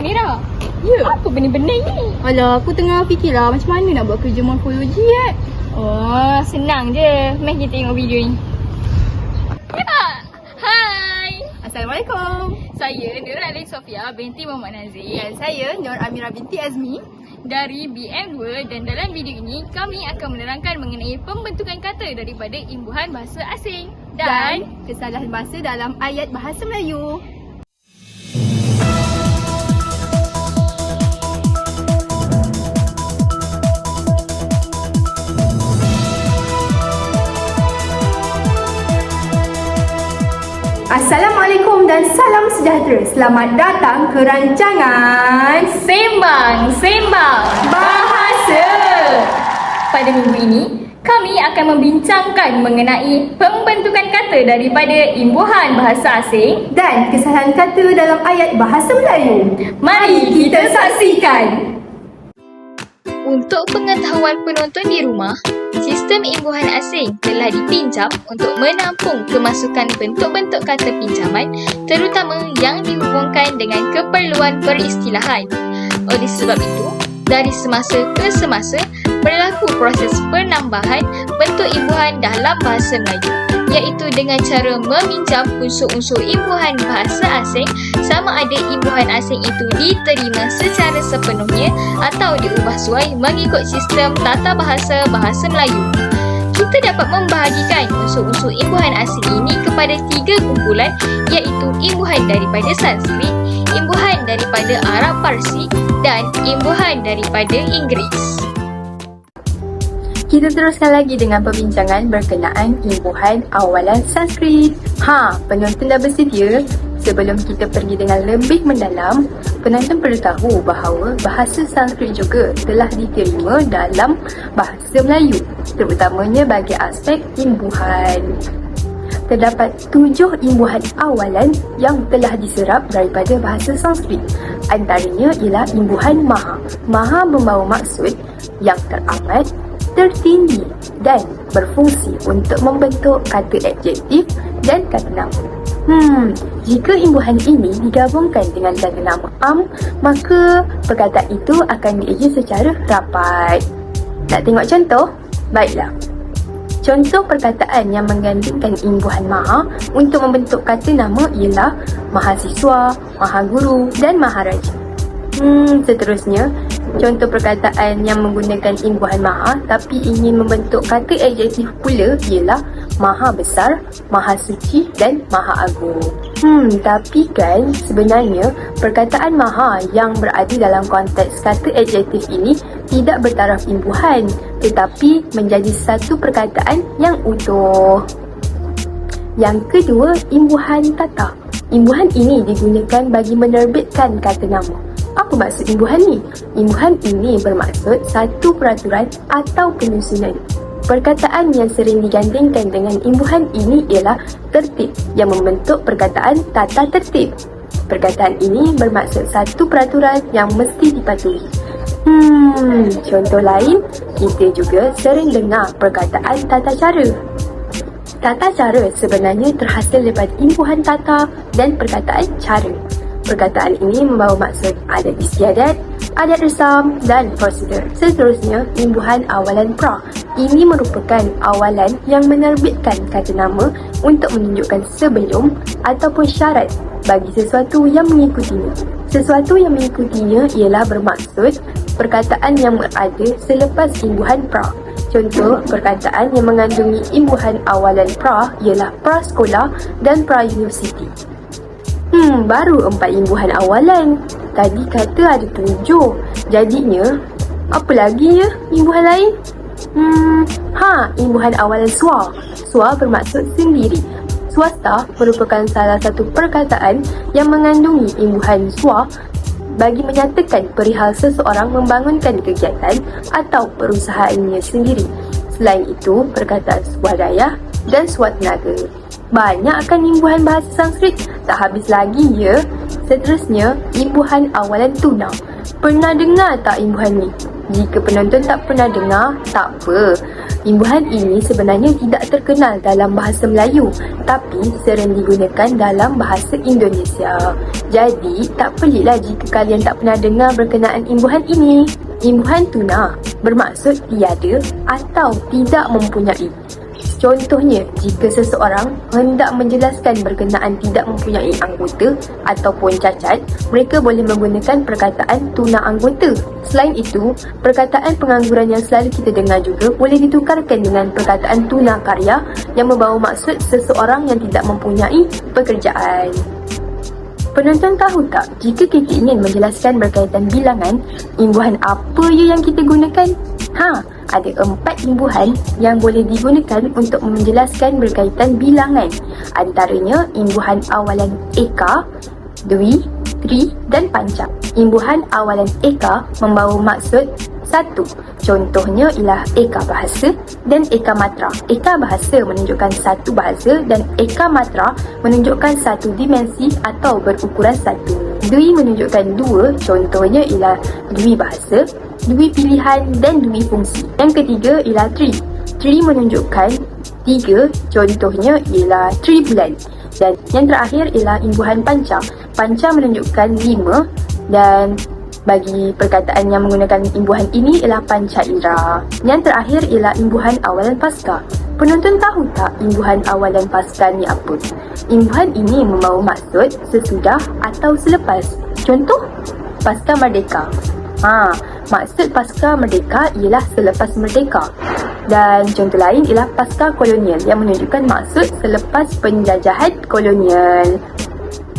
Mira. Ya? Apa benda-benda ni? Alah, aku tengah fikirlah macam mana nak buat kerja morfologi Oh, senang je. Mari kita tengok video ni. Ya. Hai. Assalamualaikum. Saya Nur Alif Sofia binti Muhammad Nazir Dan saya Nur Amira binti Azmi dari BM2, dan dalam video ini kami akan menerangkan mengenai pembentukan kata daripada imbuhan bahasa asing dan kesalahan bahasa dalam ayat bahasa Melayu. Assalamualaikum dan salam sejahtera. Selamat datang ke rancangan Sembang Bahasa. Pada minggu ini, kami akan membincangkan mengenai pembentukan kata daripada imbuhan bahasa asing dan kesalahan kata dalam ayat bahasa Melayu. Mari kita saksikan. Untuk pengetahuan penonton di rumah, sistem imbuhan asing telah dipinjam untuk menampung kemasukan bentuk-bentuk kata pinjaman, terutama yang dihubungkan dengan keperluan peristilahan. Oleh sebab itu, dari semasa ke semasa berlaku proses penambahan bentuk imbuhan dalam bahasa Melayu, iaitu dengan cara meminjam unsur-unsur imbuhan bahasa asing, sama ada imbuhan asing itu diterima secara sepenuhnya atau diubah suai mengikut sistem tata bahasa bahasa Melayu. Kita dapat membahagikan unsur-unsur imbuhan asing ini kepada 3 kumpulan, iaitu imbuhan daripada Sanskrit, imbuhan daripada Arab Parsi dan imbuhan daripada Inggeris. Kita teruskan lagi dengan perbincangan berkenaan imbuhan awalan Sanskrit. Penonton dah bersedia? Sebelum kita pergi dengan lebih mendalam, penonton perlu tahu bahawa bahasa Sanskrit juga telah diterima dalam bahasa Melayu, terutamanya bagi aspek imbuhan. Terdapat 7 imbuhan awalan yang telah diserap daripada bahasa Sanskrit. Antaranya ialah imbuhan maha. Maha membawa maksud yang teramat, tertinggi dan berfungsi untuk membentuk kata adjektif dan kata nama. Jika imbuhan ini digabungkan dengan kata nama am, maka perkataan itu akan dieja secara rapat. Nak tengok contoh? Baiklah. Contoh perkataan yang menggandingkan imbuhan maha untuk membentuk kata nama ialah mahasiswa, mahaguru dan maharaja. Seterusnya, contoh perkataan yang menggunakan imbuhan maha tapi ingin membentuk kata adjektif pula ialah maha besar, maha suci dan maha agung. Tapi kan sebenarnya perkataan maha yang berada dalam konteks kata adjektif ini tidak bertaraf imbuhan, tetapi menjadi satu perkataan yang utuh. Yang kedua, imbuhan tata. Imbuhan ini digunakan bagi menerbitkan kata nama. Apa maksud imbuhan ni? Imbuhan ini bermaksud satu peraturan atau penyusunan. Perkataan yang sering digandingkan dengan imbuhan ini ialah tertib, yang membentuk perkataan tata tertib. Perkataan ini bermaksud satu peraturan yang mesti dipatuhi. Contoh lain, kita juga sering dengar perkataan tata cara. Tata cara sebenarnya terhasil daripada imbuhan tata dan perkataan cara. Perkataan ini membawa maksud adat istiadat, adat resam dan prosedur. Seterusnya, imbuhan awalan pra. Ini merupakan awalan yang menerbitkan kata nama untuk menunjukkan sebelum ataupun syarat bagi sesuatu yang mengikutinya. Sesuatu yang mengikutinya ialah bermaksud perkataan yang berada selepas imbuhan pra. Contoh perkataan yang mengandungi imbuhan awalan pra ialah prasekolah dan pra-universiti. Baru 4 imbuhan awalan. Tadi kata ada 7. Jadinya, apa lagi ya imbuhan lain? Imbuhan awalan swa. Swa bermaksud sendiri. Swasta merupakan salah satu perkataan yang mengandungi imbuhan swa bagi menyatakan perihal seseorang membangunkan kegiatan atau perusahaannya sendiri. Selain itu, perkataan swadaya dan swatenaga. Banyak kan imbuhan bahasa Sanskrit? Tak habis lagi ya. Seterusnya, imbuhan awalan tuna. Pernah dengar tak imbuhan ni? Jika penonton tak pernah dengar, tak apa. Imbuhan ini sebenarnya tidak terkenal dalam bahasa Melayu, tapi sering digunakan dalam bahasa Indonesia. Jadi, tak peliklah jika kalian tak pernah dengar berkenaan imbuhan ini. Imbuhan tuna bermaksud tiada atau tidak mempunyai. Contohnya, jika seseorang hendak menjelaskan berkenaan tidak mempunyai anggota ataupun cacat, mereka boleh menggunakan perkataan tuna anggota. Selain itu, perkataan pengangguran yang selalu kita dengar juga boleh ditukarkan dengan perkataan tuna karya yang membawa maksud seseorang yang tidak mempunyai pekerjaan. Penonton tahu tak, jika kita ingin menjelaskan berkaitan bilangan, imbuhan apa yang kita gunakan? Ada 4 imbuhan yang boleh digunakan untuk menjelaskan berkaitan bilangan. Antaranya, imbuhan awalan eka, dwi, tri dan panca. Imbuhan awalan eka membawa maksud satu. Contohnya ialah eka bahasa dan eka matra. Eka bahasa menunjukkan satu bahasa dan eka matra menunjukkan satu dimensi atau berukuran satu. Dwi menunjukkan dua, contohnya ialah dwi bahasa, dwi pilihan dan dwi fungsi. Yang ketiga ialah tri. Tri menunjukkan tiga, contohnya ialah tri bulan. Dan yang terakhir ialah imbuhan panca. Panca menunjukkan 5 dan bagi perkataan yang menggunakan imbuhan ini ialah pancaira. Yang terakhir ialah imbuhan awalan pasca. Penonton tahu tak imbuhan awalan pasca ni apa? Imbuhan ini membawa maksud sesudah atau selepas. Contoh, pasca merdeka. Maksud pasca merdeka ialah selepas merdeka. Dan contoh lain ialah pasca kolonial yang menunjukkan maksud selepas penjajahan kolonial.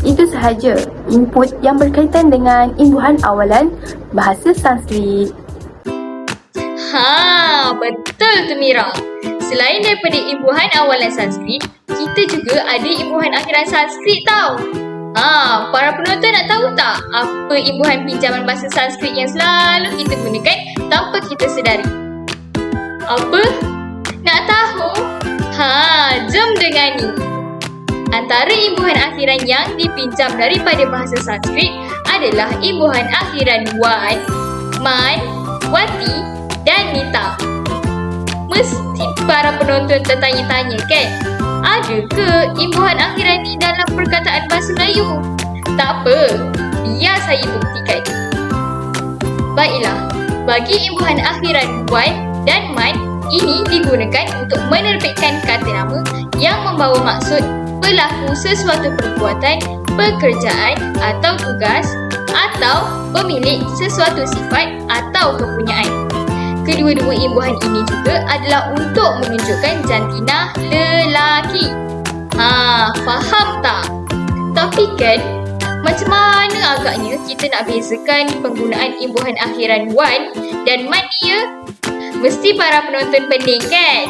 Itu sahaja input yang berkaitan dengan imbuhan awalan bahasa Sanskrit. Betul tu Mira. Selain daripada imbuhan awalan Sanskrit, kita juga ada imbuhan akhiran Sanskrit tau. Para penonton nak tahu tak apa imbuhan pinjaman bahasa Sanskrit yang selalu kita gunakan tanpa kita sedari? Apa? Nak tahu? Jom dengani. Antara imbuhan akhiran yang dipinjam daripada bahasa Sanskrit adalah imbuhan akhiran wan, man, wati dan nita. Mesti para penonton tertanya-tanya kan? Ada ke imbuhan akhiran ni dalam perkataan bahasa Melayu? Tak apa, biar saya buktikan. Baiklah, bagi imbuhan akhiran wan dan man, ini digunakan untuk menerbitkan kata nama yang membawa maksud pelaku sesuatu perbuatan, pekerjaan atau tugas atau pemilik sesuatu sifat atau kepunyaan. Kedua-dua imbuhan ini juga adalah untuk menunjukkan jantina lelaki. Faham tak? Tapi kan, macam mana agaknya kita nak bezakan penggunaan imbuhan akhiran wan dan man ni ya? Mesti para penonton pening kan?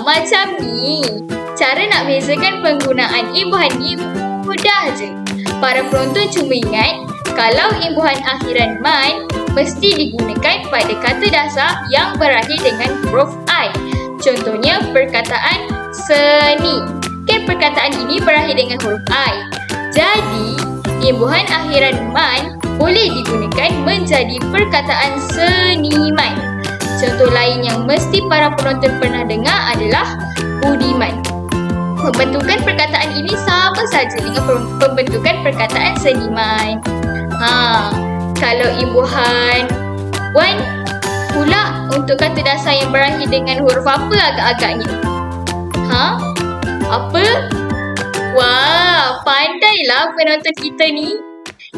Macam ni. Cara nak bezakan penggunaan imbuhan ni mudah je. Para penonton cuma ingat, kalau imbuhan akhiran man mesti digunakan pada kata dasar yang berakhir dengan huruf I. Contohnya perkataan seni. Kan perkataan ini berakhir dengan huruf I. Jadi, imbuhan akhiran man boleh digunakan menjadi perkataan seniman. Contoh lain yang mesti para penonton pernah dengar adalah budiman. Pembentukan perkataan ini sama saja dengan pembentukan perkataan seniman. Kalau imbuhan wan pula untuk kata dasar yang berakhir dengan huruf apa agak-agaknya? Apa? Wah, pandailah penonton kita ni.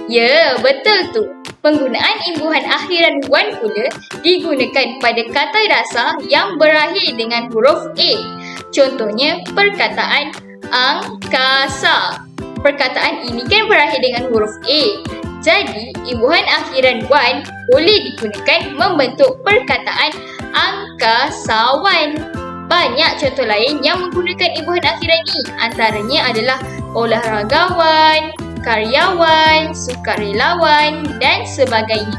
Ya, betul tu. Penggunaan imbuhan akhiran wan pula digunakan pada kata dasar yang berakhir dengan huruf A. Contohnya perkataan angkasa. Perkataan ini kan berakhir dengan huruf A. Jadi, imbuhan akhiran wan boleh digunakan membentuk perkataan angkasawan. Banyak contoh lain yang menggunakan imbuhan akhiran ini. Antaranya adalah olahragawan, karyawan, sukarelawan dan sebagainya.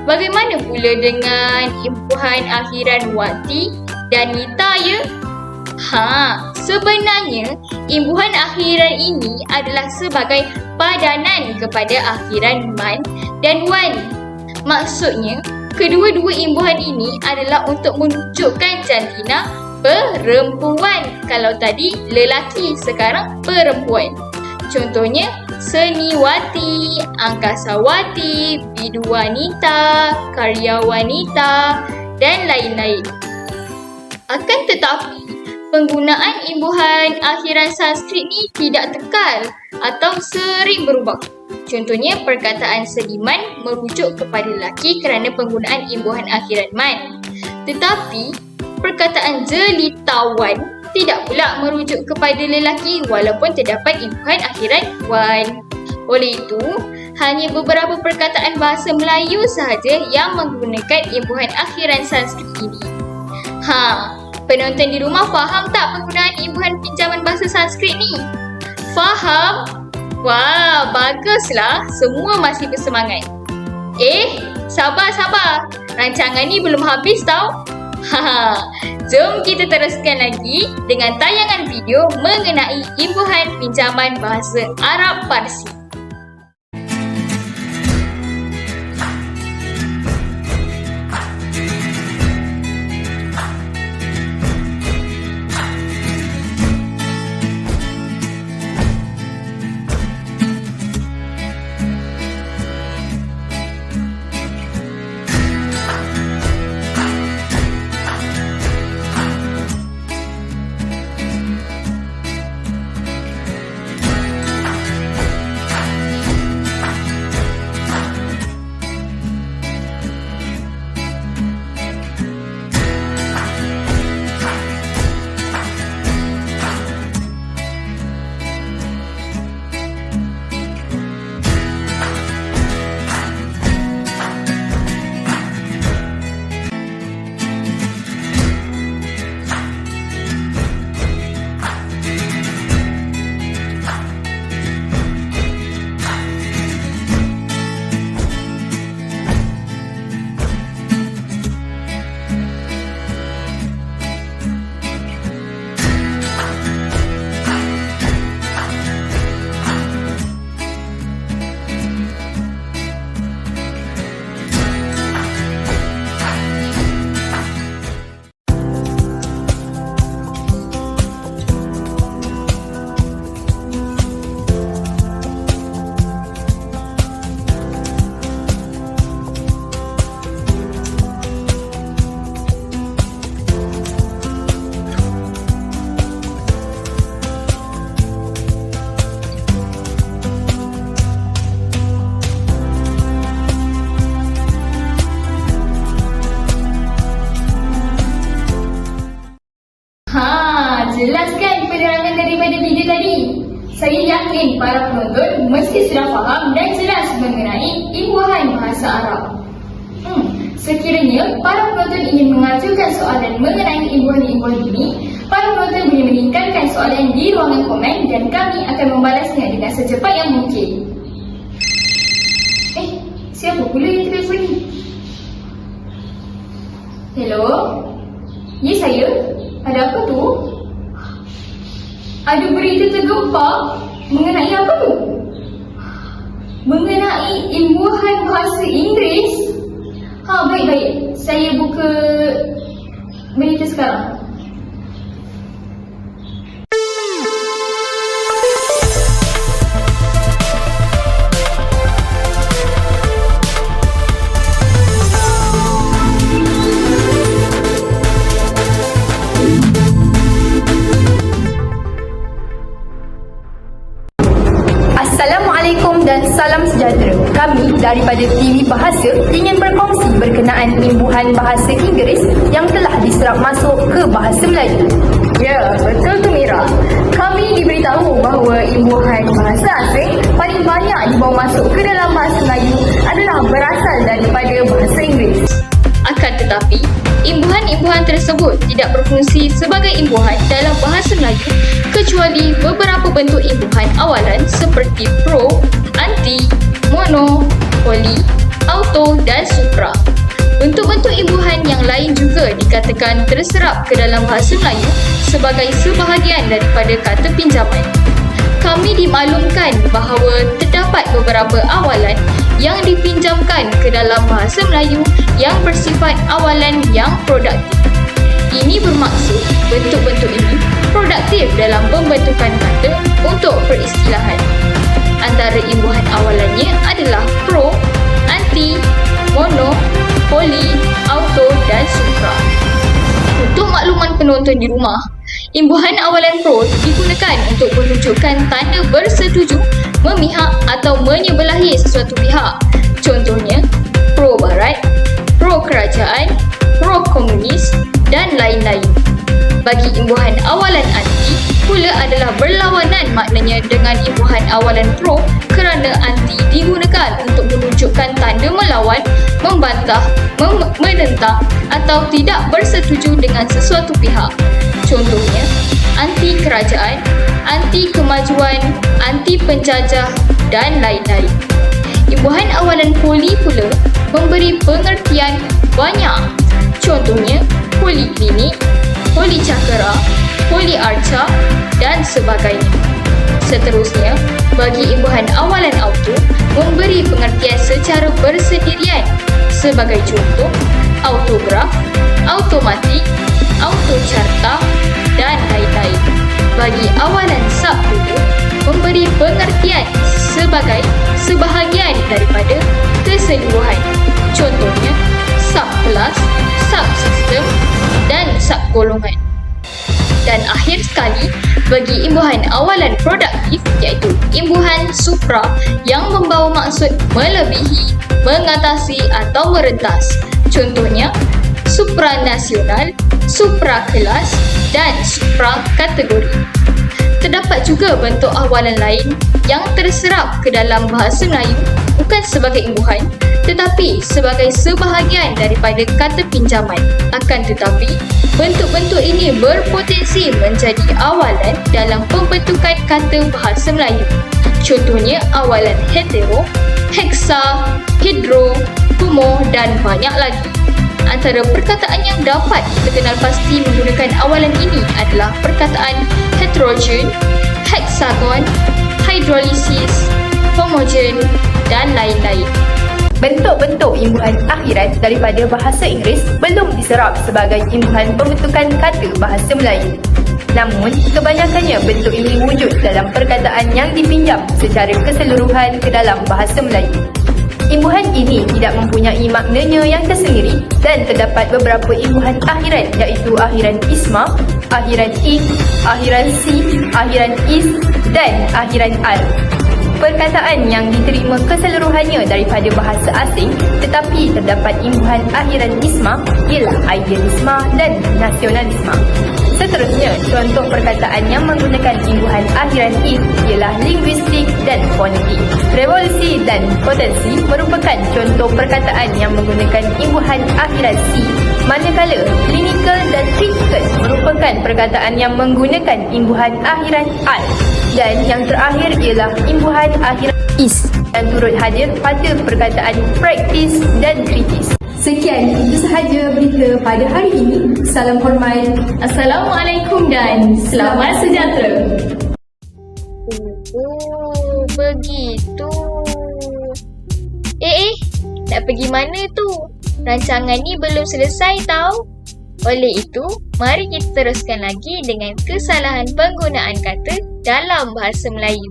Bagaimana pula dengan imbuhan akhiran wati dan nita ya? Sebenarnya imbuhan akhiran ini adalah sebagai padanan kepada akhiran man dan wan. Maksudnya, kedua-dua imbuhan ini adalah untuk menunjukkan jantina perempuan. Kalau tadi lelaki, sekarang perempuan. Contohnya, seniwati, angkasawati, biduwanita, karyawanita dan lain-lain. Akan tetapi, penggunaan imbuhan akhiran Sanskrit ni tidak kekal atau sering berubah. Contohnya, perkataan sediman merujuk kepada lelaki kerana penggunaan imbuhan akhiran man. Tetapi, perkataan jelitawan tidak pula merujuk kepada lelaki walaupun terdapat imbuhan akhiran wan. Oleh itu, hanya beberapa perkataan bahasa Melayu sahaja yang menggunakan imbuhan akhiran Sanskrit ini. Penonton di rumah faham tak penggunaan imbuhan pinjaman bahasa Sanskrit ni? Faham? Wah, baguslah. Semua masih bersemangat. Sabar. Rancangan ni belum habis tau. Jom kita teruskan lagi dengan tayangan video mengenai imbuhan pinjaman bahasa Arab Parsi. Jelaskan penerangan daripada video tadi. Saya yakin para penonton mesti sudah faham dan jelas mengenai imbuhan bahasa Arab. Sekiranya para penonton ingin mengajukan soalan mengenai imbuhan-imbuhan ini, para penonton boleh meninggalkan soalan di ruangan komen dan kami akan membalasnya dengan secepat yang mungkin. Siapa pula yang telefon ni? Hello? Ya, saya? Ada apa tu? Ada berita tergempar? Mengenai apa tu? Mengenai imbuhan bahasa Inggeris? Baik. Saya buka berita sekarang. Assalamualaikum dan salam sejahtera. Kami daripada TV Bahasa ingin berkongsi berkenaan imbuhan bahasa Inggeris yang telah diserap masuk ke bahasa Melayu. Ya, betul tu Mira. Kami diberitahu bahawa imbuhan bahasa asing paling banyak dibawa masuk ke dalam bahasa Melayu adalah berasal daripada bahasa Inggeris. Akan tetapi, imbuhan-imbuhan tersebut tidak berfungsi sebagai imbuhan dalam bahasa Melayu kecuali beberapa bentuk imbuhan awalan seperti pro, anti, mono, poly, auto dan supra. Bentuk-bentuk imbuhan yang lain juga dikatakan terserap ke dalam bahasa Melayu sebagai sebahagian daripada kata pinjaman. Kami dimaklumkan bahawa terdapat beberapa awalan yang dipinjamkan ke dalam bahasa Melayu yang bersifat awalan yang produktif. Ini bermaksud bentuk-bentuk ini produktif dalam pembentukan kata untuk peristilahan. Antara imbuhan awalannya adalah pro, anti, mono, poli, auto dan supra. Untuk makluman penonton di rumah, imbuhan awalan pro digunakan untuk menunjukkan tanda bersetuju, memihak atau menyebelahi sesuatu pihak. Contohnya, pro barat, pro kerajaan, pro komunis dan lain-lain. Bagi imbuhan awalan anti pula adalah berlawanan maknanya dengan imbuhan awalan pro kerana anti digunakan untuk menunjukkan tanda melawan, membantah, menentang atau tidak bersetuju dengan sesuatu pihak. Contohnya, anti kerajaan, anti kemajuan, anti penjajah dan lain-lain. Imbuhan awalan poli pula memberi pengertian banyak. Contohnya, poliklinik, policakera, poliarca dan sebagainya. Seterusnya, bagi imbuhan awalan auto memberi pengertian secara bersendirian. Sebagai contoh, autograf, automatik, autocarta dan lain-lain. Bagi awalan sub pula memberi pengertian sebagai sebahagian daripada keseluruhan. Contohnya, subkelas, subsistem dan subgolongan. Dan akhir sekali, bagi imbuhan awalan produktif iaitu imbuhan supra yang membawa maksud melebihi, mengatasi atau merentas. Contohnya, supranasional, suprakelas dan suprakategori. Terdapat juga bentuk awalan lain yang terserap ke dalam bahasa Melayu bukan sebagai imbuhan tetapi sebagai sebahagian daripada kata pinjaman. Akan tetapi, bentuk-bentuk ini berpotensi menjadi awalan dalam pembentukan kata bahasa Melayu. Contohnya awalan hetero, heksa, hidro, homo dan banyak lagi. Antara perkataan yang dapat kita kenal pasti menggunakan awalan ini adalah perkataan heterogen, heksagon, hidrolisis, homogen dan lain-lain. Bentuk-bentuk imbuhan akhiran daripada bahasa Inggeris belum diserap sebagai imbuhan pembentukan kata bahasa Melayu. Namun, kebanyakannya bentuk ini wujud dalam perkataan yang dipinjam secara keseluruhan ke dalam bahasa Melayu. Imbuhan ini tidak mempunyai maknanya yang tersendiri dan terdapat beberapa imbuhan akhiran iaitu akhiran isma, akhiran ik, akhiran si, akhiran is dan akhiran al. Perkataan yang diterima keseluruhannya daripada bahasa asing tetapi terdapat imbuhan akhiran isma ialah idealisme dan nasionalisme. Seterusnya, contoh perkataan yang menggunakan imbuhan akhiran ik ialah linguistik dan fonetik. Revolusi dan potensi merupakan contoh perkataan yang menggunakan imbuhan akhiran si, manakala clinical dan critical merupakan perkataan yang menggunakan imbuhan akhiran al. Dan yang terakhir ialah imbuhan akhiran is yang turut hadir pada perkataan praktis dan kritis. Sekian, itu sahaja berita pada hari ini. Salam hormat. Assalamualaikum dan selamat sejahtera. Oh, begitu. Nak pergi mana tu? Rancangan ni belum selesai tau. Oleh itu, mari kita teruskan lagi dengan kesalahan penggunaan kata dalam bahasa Melayu.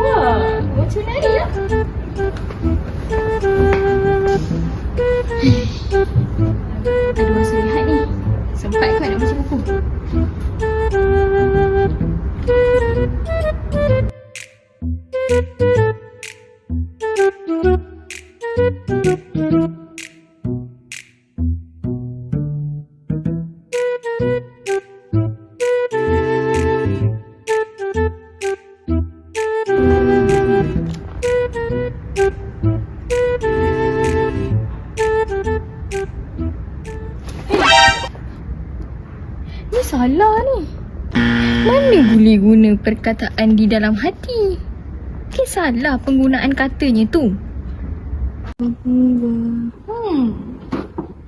Wah, macam mana ya? Ada masa lihat ni. Sempat kau nak baca buku? Ni salah ni. Mana boleh guna perkataan di dalam hati? Salah penggunaan katanya tu.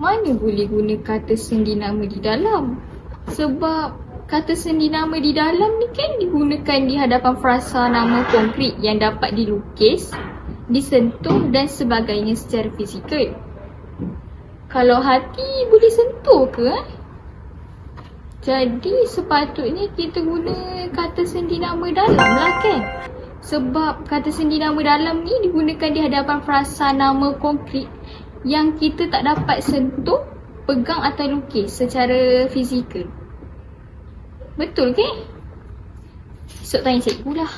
Mana boleh guna kata sendi nama di dalam? Sebab kata sendi nama di dalam ni kan digunakan di hadapan frasa nama konkret yang dapat dilukis disentuh dan sebagainya secara fizikal. Kalau hati boleh sentuh ke? Jadi sepatutnya kita guna kata sendi nama dalam lah kan? Sebab kata sendi nama dalam ni digunakan di hadapan frasa nama konkret yang kita tak dapat sentuh, pegang atau lukis secara fizikal. Betul ke? Esok tanya cikgu lah.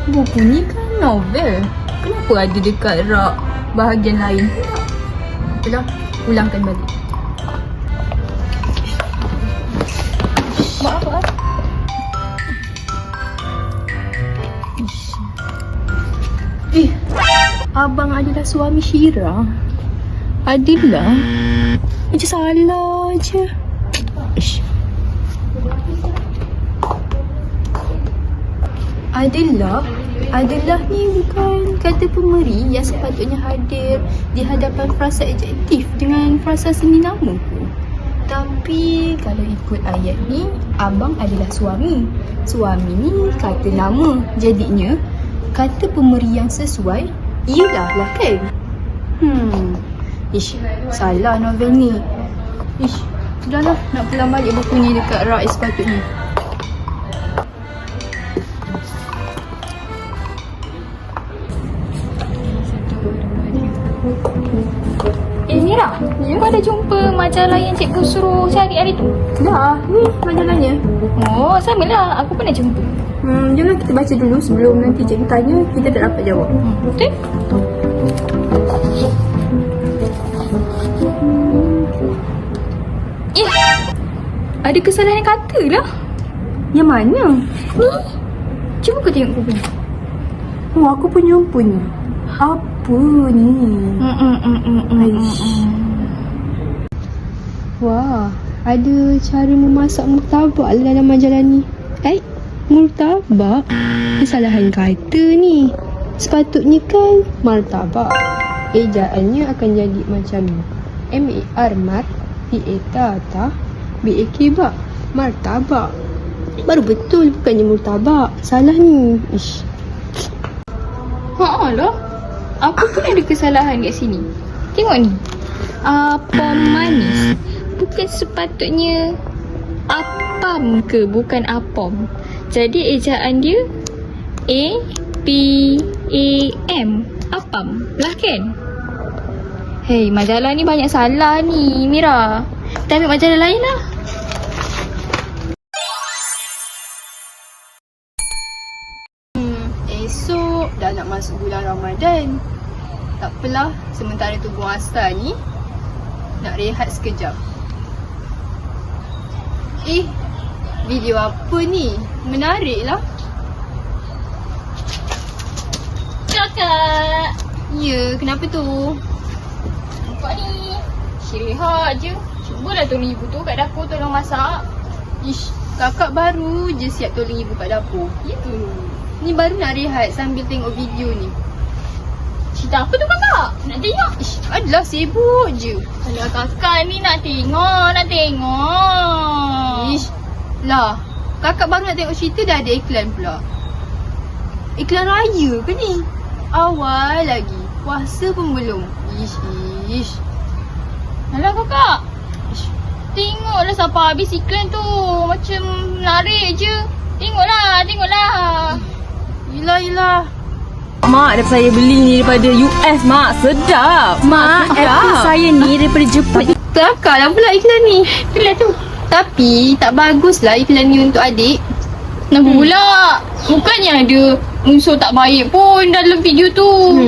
Buku ni kan novel. Kenapa ada dekat rak bahagian lain pula? Itulah, ulangkan balik. Maaf. Abang adalah suami Syira. Adillah. Macam salah je. Adillah ni bukan kata pemeri yang sepatutnya hadir di hadapan frasa adjektif dengan frasa seni nama pun. Tapi kalau ikut ayat ni, abang adalah suami. Suami ni kata nama. Jadinya kata pemeri yang sesuai ialah lah kan? Salah novel ni. Sudahlah, nak pulang balik buku ni dekat rak sepatutnya. Mira, kau ada jumpa majalah yang cikgu suruh cari hari tu? Dah, ni majalahnya. Oh, sama lah. Aku pernah jumpa. Jomlah kita baca dulu sebelum nanti cikgu tanya, kita tak dapat jawab. Betul? Ada kesalahan kata lah. Yang mana? Ni. Cuba kau tengok kau punya. Oh, aku pun jumpa ni. Apa ni? Wah, ada cara memasak murtabak lah dalam majalah ni. Murtabak? Kesalahan kata ni. Sepatutnya kan martabak. Ejaannya akan jadi macam ni. M-A-R mat, P-A-T-A ta, B-A-K bak. Martabak. Baru betul, bukannya murtabak. Salah ni. Lah. Aku pun ada kesalahan kat sini. Tengok ni. Apam manis. Bukan sepatutnya apam ke, bukan apom. Jadi ejaan dia A-P-A-M. Apam lah kan? Hei, majalah ni banyak salah ni, Mira. Kita ambil majalah lain lah. Esok dah nak masuk bulan Ramadan. Tak apalah, sementara tu puasa ni nak rehat sekejap. Video apa ni? Menarik lah. Kakak. Ya, kenapa tu? Nampak ni. Rehat je. Cubalah tolong ibu tu kat dapur tolong masak. Kakak baru je siap tolong ibu kat dapur. Itu. Ni baru nak rehat sambil tengok video ni. Cerita apa tu kakak? Nak tengok? Adalah sibuk je. Alah kakak ni nak tengok. Lah, kakak baru nak tengok cerita dah ada iklan pula. Iklan raya ke ni? Awal lagi. Puasa pun belum. Alah kakak. Tengoklah sampai habis iklan tu. Macam menarik je. Tengoklah. Yelah. Mak, dapat saya beli ni daripada US, Mak. Sedap. Mak, Apple saya ni daripada Jepun. Kelakar lah pula iklan ni. Itulah tu. Tapi tak bagus lah iklan ni untuk adik. Kenapa pula? Bukannya ada unsur tak baik pun dalam video tu.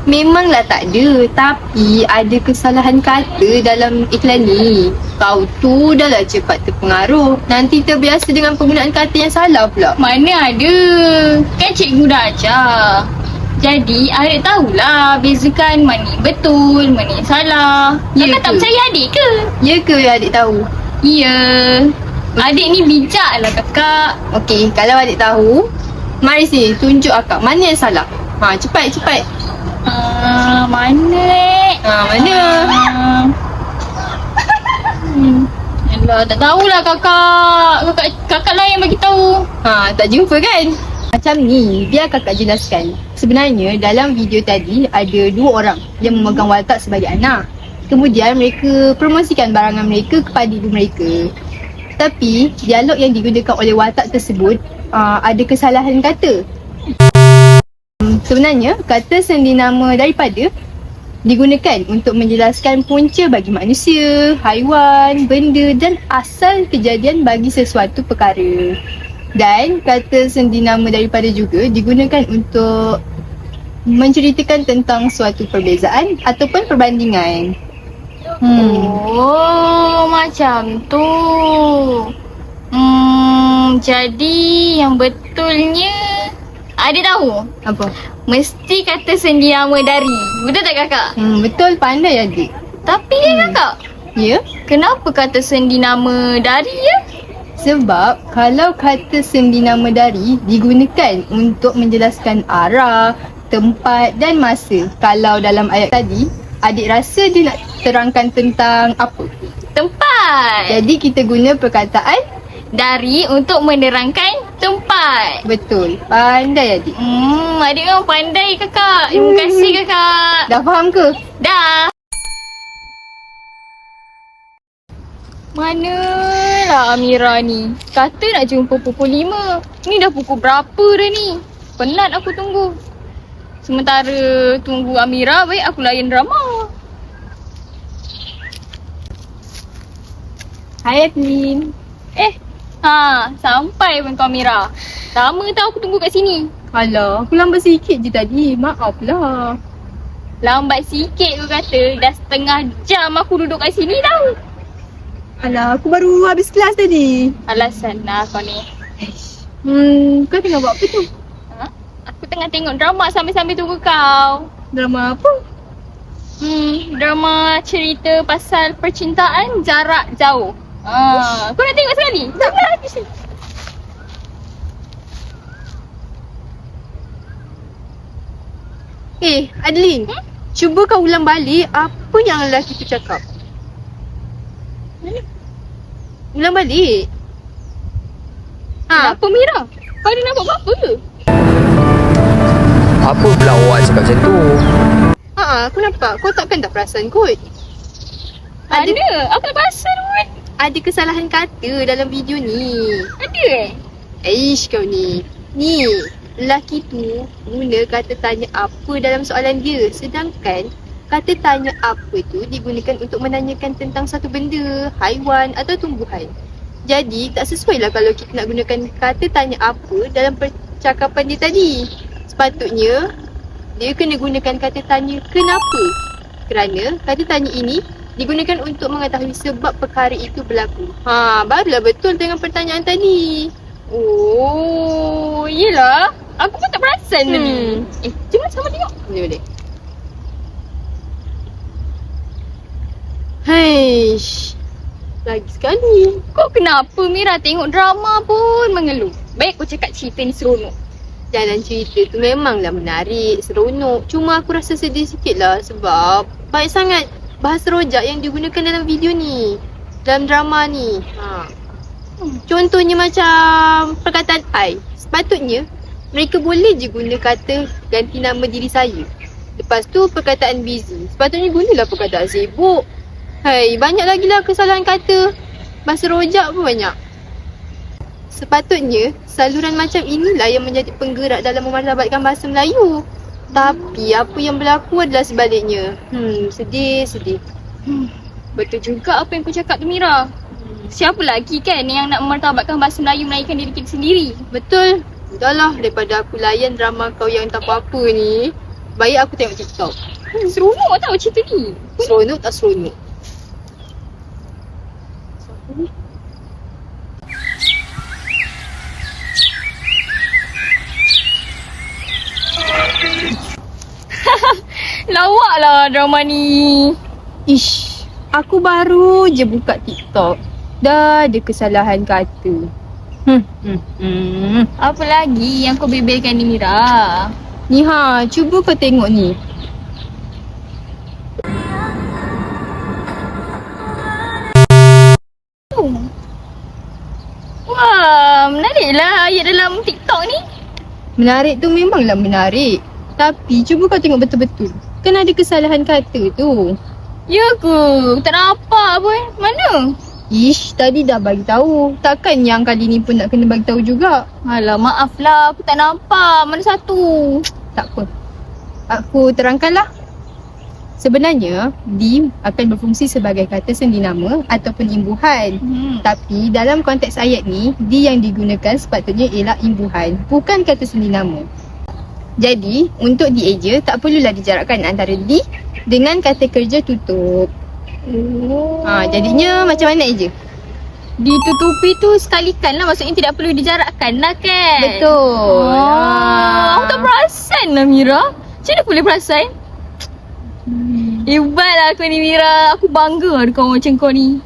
Memanglah tak ada. Tapi ada kesalahan kata dalam iklan ni. Kau tu dah lah cepat terpengaruh. Nanti terbiasa dengan penggunaan kata yang salah pula. Mana ada. Kan cikgu dah ajar. Jadi adik tahulah bezakan mana yang betul, mana yang salah. Ya Kakak tak ke? percaya adik ke? Ya ke adik tahu? Ya. Adik ni bijak lah kakak. Okey, kalau adik tahu, mari sini tunjuk akak mana yang salah. Cepat. Mana? Mana? Alah, tak tahulah kakak lain bagi tahu. Tak jumpa kan? Macam ni, biar kakak jelaskan. Sebenarnya dalam video tadi ada 2 orang yang memegang watak sebagai anak. Kemudian mereka promosikan barangan mereka kepada ibu mereka. Tapi dialog yang digunakan oleh watak tersebut ada kesalahan kata. Sebenarnya kata sendi nama daripada digunakan untuk menjelaskan punca bagi manusia, haiwan, benda dan asal kejadian bagi sesuatu perkara. Dan kata sendi nama daripada juga digunakan untuk menceritakan tentang suatu perbezaan ataupun perbandingan. Oh, macam tu. Jadi yang betulnya ada tahu. Apa? Mesti kata sendi nama dari. Betul tak kakak? Betul, pandai adik. Tapi kakak, Ya? kenapa kata sendi nama dari ya? Sebab kalau kata sendi nama dari digunakan untuk menjelaskan arah, tempat dan masa. Kalau dalam ayat tadi, adik rasa dia nak terangkan tentang apa? Tempat. Jadi kita guna perkataan Dari untuk menerangkan tempat. betul. Pandai adik. Adik memang pandai kakak. Terima kasih kakak. Dah faham ke? Dah. Manalah Amira ni? Kata nak jumpa pukul 5. Ni dah pukul berapa dah ni? Penat aku tunggu. Sementara tunggu Amira, baik aku layan drama. Hai Admin. Sampai pun kau Amira. Lama tau aku tunggu kat sini. Alah, aku lambat sikit je tadi. Maaf lah. Lambat sikit kau kata. Dah setengah jam aku duduk kat sini tau. Alah, aku baru habis kelas tadi. Alasan lah kau ni. Kau tengah buat apa tu? Aku tengah tengok drama sambil-sambil tunggu kau. Drama apa? Drama cerita pasal percintaan jarak jauh. Kau nak tengok sekali? Janganlah habis ni. Adeline. Cuba kau ulang balik apa yang lelaki tu cakap. Ulang balik. Apa Mira? Kau ada nampak apa-apa ke? Apa pula awak cakap macam tu? Aku nampak. Kau takkan tak perasan kot. Ada. Aku tak perasan pun. Ada kesalahan kata dalam video ni. Ada Kau ni. Ni, lelaki tu guna kata tanya apa dalam soalan dia. Sedangkan kata tanya apa tu digunakan untuk menanyakan tentang satu benda, haiwan atau tumbuhan. Jadi, tak sesuai lah kalau kita nak gunakan kata tanya apa dalam percakapan dia tadi. Sepatutnya, dia kena gunakan kata tanya kenapa. Kerana kata tanya ini digunakan untuk mengetahui sebab perkara itu berlaku. Barulah betul dengan pertanyaan tadi. Oh, yelah. Aku pun tak perasan tadi. Jom sama tengok. Boleh. Haish. Lagi sekali. Kau kenapa Mira tengok drama pun mengeluh? Baik aku cakap cerita ni seronok. Jalan cerita tu memanglah menarik, seronok. Cuma aku rasa sedih sikit lah sebab baik sangat bahasa rojak yang digunakan dalam video ni. Dalam drama ni. Contohnya macam perkataan I. Sepatutnya mereka boleh je guna kata ganti nama diri saya. Lepas tu perkataan busy. Sepatutnya gunalah perkataan sibuk. Banyak lagi lah kesalahan kata. Bahasa rojak pun banyak. Sepatutnya saluran macam inilah yang menjadi penggerak dalam memartabatkan bahasa Melayu. Tapi apa yang berlaku adalah sebaliknya. Sedih. Betul juga apa yang kau cakap tu Mira. Siapa lagi kan yang nak memartabatkan bahasa Melayu melainkan diri kita sendiri? Betul. Udahlah, daripada aku layan drama kau yang tak apa-apa ni, baik aku tengok TikTok. Seronok tau cerita ni. Seronok tak seronok? Lawak lah drama ni. Ish, aku baru je buka TikTok. Dah ada kesalahan kata. Apa lagi yang kau bebelkan ni Mira? Ni cuba kau tengok ni. menarik lah ayat dalam TikTok ni. Menarik tu memanglah menarik. Tapi cuba kau tengok betul-betul. Kan ada kesalahan kata tu. Ya ke? Tak nampak pun. Mana? Ish, tadi dah bagi tahu. Takkan yang kali ni pun nak kena bagi tahu juga. Alah, maaf lah. Aku tak nampak. Mana satu? Tak apa. Aku terangkanlah. Sebenarnya, di akan berfungsi sebagai kata sendi nama ataupun imbuhan. Tapi dalam konteks ayat ni, di yang digunakan sepatutnya ialah imbuhan, bukan kata sendi nama. Jadi, untuk dieja, tak perlulah dijarakkan antara di dengan kata kerja tutup. Jadinya macam mana eja? Ditutupi tu sekalikan lah. Maksudnya tidak perlu dijarakkan lah kan? Betul. Aku tak perasan lah Mira. Macam mana boleh perasan? Hebat lah kau ni Mira. Aku bangga ada kawan macam kau ni.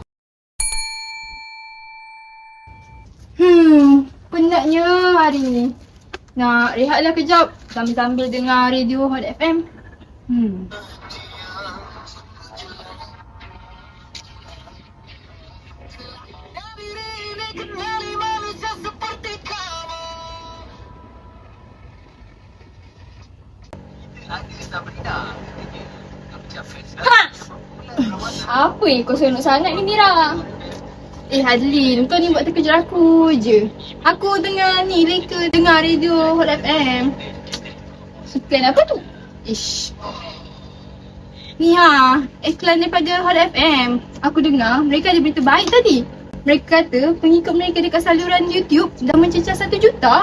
Penatnya hari ni. Nak rehatlah kejap sambil-sambil dengar radio Hot FM. Apa yang kau seronok sangat ni Mira? Hadlin, kau ni buat terkejut aku je. Aku dengar ni reka dengar radio Hot FM. Iklan apa tu? Ish. Ni iklan daripada Hot FM. Aku dengar mereka ada berita baik tadi. Mereka kata pengikut mereka dekat saluran YouTube dah mencecah 1 juta.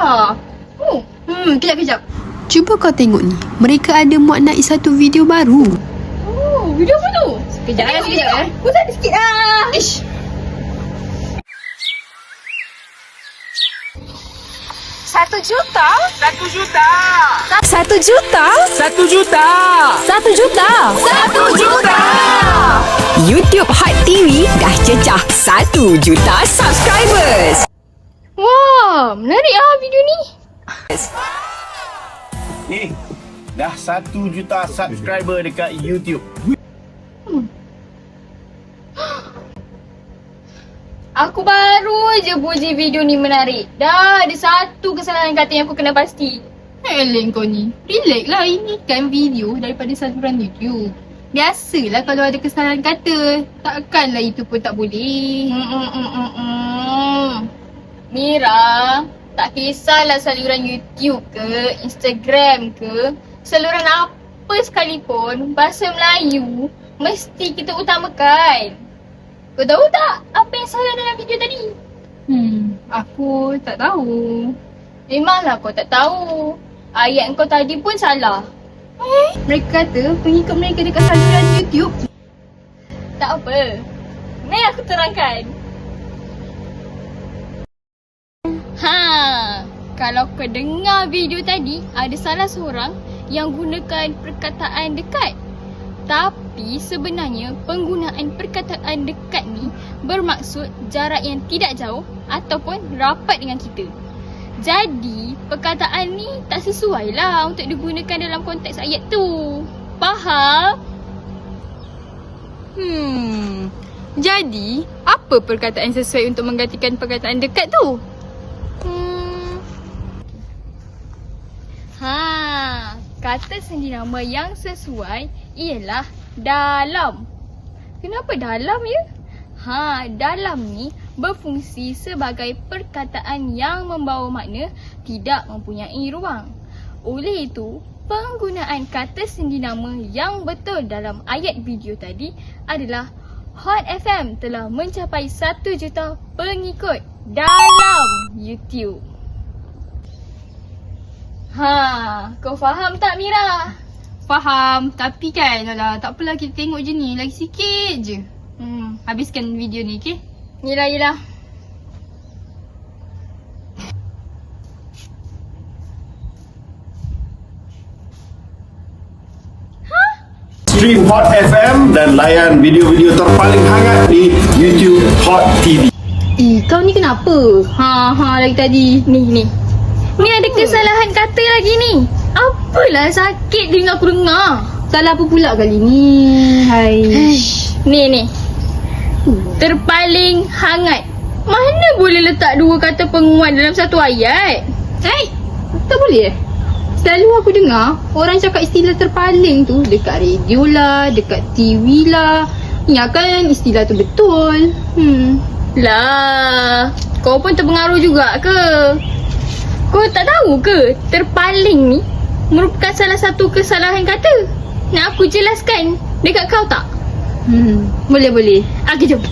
Kejap. Cuba kau tengok ni. Mereka ada muat naik satu video baru. Video apa tu? Kejap. Aku tak ada sikit lah. Ish. Satu juta? YouTube Hot TV dah cecah 1 juta subscribers. Wah, menarik lah video ni. Dah 1 juta subscriber dekat YouTube. Aku baru je puji video ni menarik. Dah ada satu kesalahan kata yang aku kena pasti. Helen kau ni. Relax lah, ini kan video daripada saluran YouTube. Biasalah kalau ada kesalahan kata. Takkanlah itu pun tak boleh. Mira, tak kisahlah saluran YouTube ke, Instagram ke, saluran apa sekalipun, bahasa Melayu mesti kita utamakan. Kau tahu tak apa yang salah dalam video tadi? Aku tak tahu. Memanglah kau tak tahu. Ayat kau tadi pun salah. Mereka kata pengikut mereka dekat saluran YouTube. Tak apa. Mari aku terangkan. Kalau kau dengar video tadi, ada salah seorang yang gunakan perkataan dekat. Tapi sebenarnya penggunaan perkataan dekat ni bermaksud jarak yang tidak jauh ataupun rapat dengan kita. Jadi perkataan ni tak sesuai lah untuk digunakan dalam konteks ayat tu. Faham? Jadi apa perkataan sesuai untuk menggantikan perkataan dekat tu? Kata sendi nama yang sesuai ialah dalam. Kenapa dalam ya? Dalam ni berfungsi sebagai perkataan yang membawa makna tidak mempunyai ruang. Oleh itu, penggunaan kata sendi nama yang betul dalam ayat video tadi adalah Hot FM telah mencapai 1 juta pengikut dalam YouTube. Kau faham tak Mira? Faham, tapi kan tak apalah kita tengok je ni, lagi sikit je. Habiskan video ni, okey? Yelah. Stream Hot FM dan layan video-video terpaling hangat di YouTube Hot TV. Kau ni kenapa? Lagi tadi. Ni ada kesalahan kata lagi ni. Apalah sakit telinga aku dengar. Salah apa pula kali ni? Ni. Terpaling hangat. Mana boleh letak dua kata penguat dalam satu ayat? Tak boleh. Selalu aku dengar orang cakap istilah terpaling tu dekat radio lah, dekat TV lah. Ingatkan istilah tu betul. Lah, kau pun terpengaruh juga ke? Kau tak tahu ke terpaling ni merupakan salah satu kesalahan kata? Nak aku jelaskan dekat kau tak? Boleh. Okey, jom.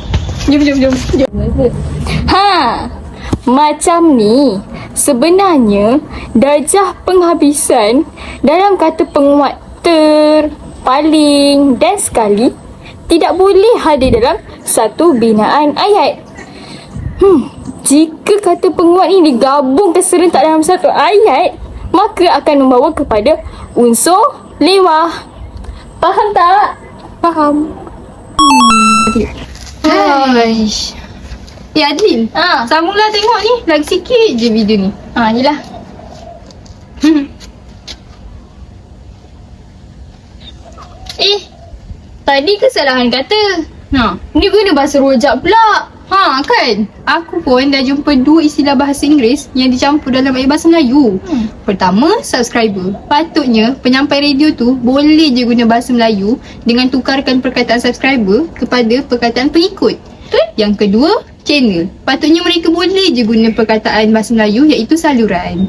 Jom. Ha, macam ni. Sebenarnya, darjah penghabisan dalam kata penguat ter, paling dan sekali tidak boleh hadir dalam satu binaan ayat. Jika kata penguat ini digabungkan serentak dalam satu ayat, maka akan membawa kepada unsur lewah. Faham tak? Faham. Aish. Adlin. Sambunglah tengok ni. Lagi sikit je video ni. Yelah. Tadi kesalahan kata. Ni guna bahasa rojak pula. Kan? Aku pun dah jumpa dua istilah bahasa Inggeris yang dicampur dalam ayat bahasa Melayu. Pertama, subscriber. Patutnya penyampai radio tu boleh je guna bahasa Melayu dengan tukarkan perkataan subscriber kepada perkataan pengikut. Yang kedua, channel. Patutnya mereka boleh je guna perkataan bahasa Melayu iaitu saluran.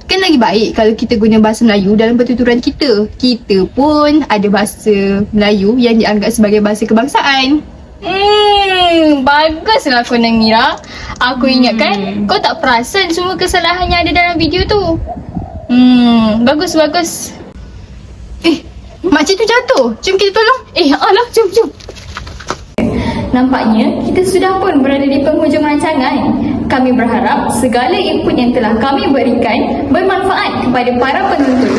Kan lagi baik kalau kita guna bahasa Melayu dalam pertuturan kita. Kita pun ada bahasa Melayu yang dianggap sebagai bahasa kebangsaan. Baguslah kau Mira. Aku ingatkan kau tak perasan semua kesalahan yang ada dalam video tu. Bagus. Makcik tu jatuh. Jom kita tolong. Alah, jom. Nampaknya kita sudah pun berada di penghujung rancangan. Kami berharap segala input yang telah kami berikan bermanfaat kepada para penonton.